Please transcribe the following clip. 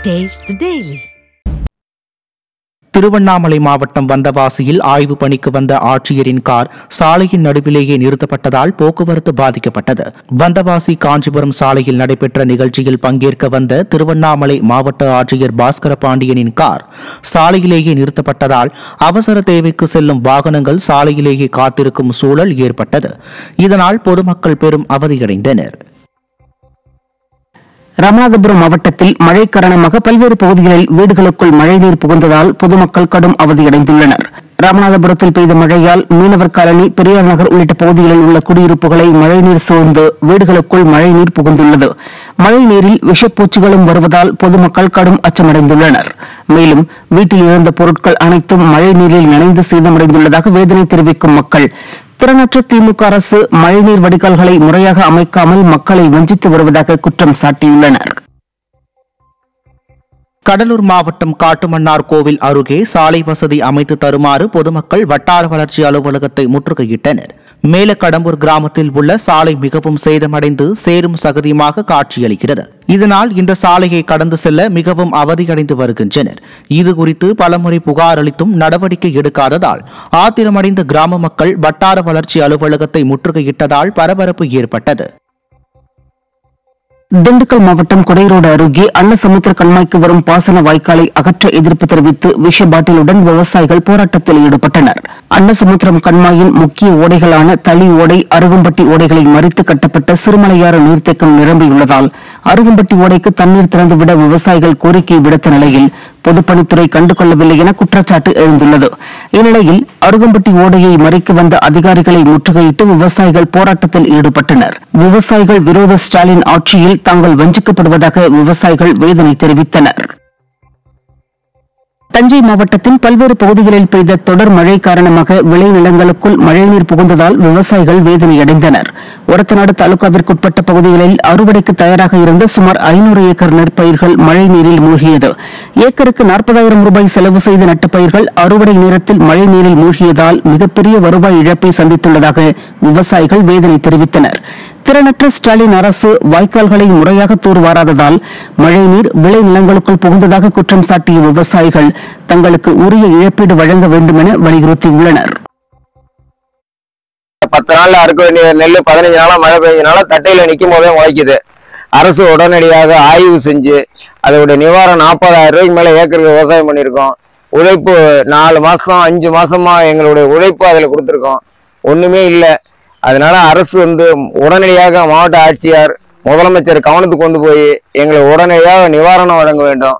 Taste the Daily. Tiruvannamalai மாவட்டம் வந்தவாசியில் ஆய்வு பணிக்கு வந்த ஆட்சியரின் கார் சாலையின் நடுவிலேயே நிறுத்தப்பட்டதால் போக்குவரத்து பாதிக்கப்பட்டது. வந்தவாசி காஞ்சிபுரம் சாலையில் நடைபெற்ற நிகழ்ச்சியில் பங்கேற்க வந்த திருவண்ணாமலை மாவட்ட ஆட்சியர் பாஸ்கர பாண்டியனின் கார் சாலையிலேயே நிறுத்தப்பட்டதால் அவசர தேவைக்கு செல்லும் வாகனங்கள் சாலையிலேயே காத்திருக்கும் சூழல் ஏற்பட்டது. இதனால் பொதுமக்கள் பெரும் அவதியடைந்தனர். ராமநாதபுரம் மாவட்டத்தில் மழை காரணமாக பல்வேறு பகுதிகளில் வீடுகளுக்குள் மழைநீர் புகுந்ததால் பொதுமக்கள் கடும் அவதியடைந்துள்ளனர். ராமநாதபுரத்தில் பெய்த மழையால் மீனவர் காலனி, பெரியார் நகர் உள்ளிட்ட பகுதிகளில் உள்ள குடியிருப்புகளை மழைநீர் சூழ்ந்து வீடுகளுக்குள் மழைநீர் புகுந்துள்ளது. மழைநீரில் விஷப்பூச்சிகளும் வருவதால் பொதுமக்கள் கடும் அச்சமடைந்துள்ளனர். மேலும் வீட்டில் இருந்த பொருட்கள் அனைத்தும் மழைநீரில் நனைந்து சேதமடைந்துள்ளதாக வேதனை தெரிவிக்கும் மக்கள், திறனற்ற திமுக அரசு மழைநீர் வடிகால்களை முறையாக அமைக்காமல் மக்களை வஞ்சித்து வருவதாக குற்றம் சாட்டியுள்ளனர். கடலூர் மாவட்டம் காட்டுமன்னார் கோவில் அருகே சாலை வசதி அமைத்து தருமாறு பொதுமக்கள் வட்டார வளர்ச்சி அலுவலகத்தை முற்றுகையிட்டனர். மேலக்கடம்பூர் கிராமத்தில் உள்ள சாலை மிகவும் சேதமடைந்து சேரும் சகதியுமாக காட்சியளிக்கிறது. இதனால் இந்த சாலையை கடந்து செல்ல மிகவும் அவதியடைந்து வருகின்றனர். இதுகுறித்து பலமுறை புகார் அளித்தும் நடவடிக்கை எடுக்காததால் ஆத்திரமடைந்த கிராம மக்கள் வட்டார வளர்ச்சி அலுவலகத்தை முற்றுகையிட்டதால் பரபரப்பு ஏற்பட்டது. திண்டுக்கல் மாவட்டம் கொடைரோடு அருகே அன்னசமுத்திர கண்மாய்க்கு வரும் பாசன வாய்க்காலை அகற்ற எதிர்ப்பு தெரிவித்து விஷ பாட்டிலுடன் விவசாயிகள் போராட்டத்தில் ஈடுபட்டனர். அன்னசமுத்திரம் கண்மாயின் முக்கிய ஓடைகளான தளி ஓடை, அருகம்பட்டி ஓடைகளை மறித்து கட்டப்பட்ட சிறுமலையாறு நீர்த்தேக்கம் நிரம்பியுள்ளதால் அருகம்பட்டி ஓடைக்கு தண்ணீர் திறந்துவிட விவசாயிகள் கோரிக்கை விடுத்த நிலையில் பொதுப்பணித்துறை கண்டுகொள்ளவில்லை என குற்றச்சாட்டு எழுந்துள்ளது. இந்நிலையில் அருகம்பட்டி ஓடையை மறிக்க வந்த அதிகாரிகளை முற்றுகையிட்டு விவசாயிகள் போராட்டத்தில் ஈடுபட்டனர். விவசாயிகள் விரோத ஸ்டாலின் ஆட்சியில் தாங்கள் வஞ்சிக்கப்படுவதாக விவசாயிகள் வேதனை தெரிவித்தனர். தஞ்சை மாவட்டத்தின் பல்வேறு பகுதிகளில் பெய்த தொடர் மழை காரணமாக விளைநிலங்களுக்குள் மழைநீர் புகுந்ததால் விவசாயிகள் வேதனையடைந்தனர். ஒரத்தநாடு தாலுகாவிற்குட்பட்ட பகுதிகளில் அறுவடைக்கு தயாராக இருந்த சுமார் 500 ஏக்கர் நெற்பயிர்கள் மழைநீரில் மூழ்கியது. ஏக்கருக்கு 40,000 ரூபாய் செலவு செய்த நட்ட பயிர்கள் அறுவடை நேரத்தில் மழைநீரில் மூழ்கியதால் மிகப்பெரிய வருவாய் இழப்பை சந்தித்துள்ளதாக விவசாயிகள் வேதனை தெரிவித்தனர். திறனற்ற ஸ்டாலின் அரசு வாய்க்கால்களை முறையாக தூர்வாராததால் மழைநீர் விளைநிலங்களுக்குள் புகுந்ததாக குற்றம் சாட்டிய விவசாயிகள் தங்களுக்கு உரிய இழப்பீடு வழங்க வேண்டும் என வலியுறுத்தியுள்ளனர். 10 நாள்ல அறுக்க வேண்டிய நெல் 15 நாளா மழை பெய்ஞ்சனால தட்டையில நிக்கும் போதே முளைக்குது. அரசு உடனடியாக ஆய்வு செஞ்சு அதோட நிவாரணம் 40,000 ரூபாய்க்கு மேல ஏக்கருக்கு விவசாயம் பண்ணியிருக்கோம். உழைப்பு 4 மாசம் 5 மாசமா எங்களுடைய உழைப்பு அதில் கொடுத்துருக்கோம். ஒண்ணுமே இல்லை. அதனால அரசு உடனடியாக மாவட்ட ஆட்சியார், முதலமைச்சர் கவனத்துக்கு கொண்டு போய் எங்களை உடனடியாக நிவாரணம் வழங்க வேண்டும்.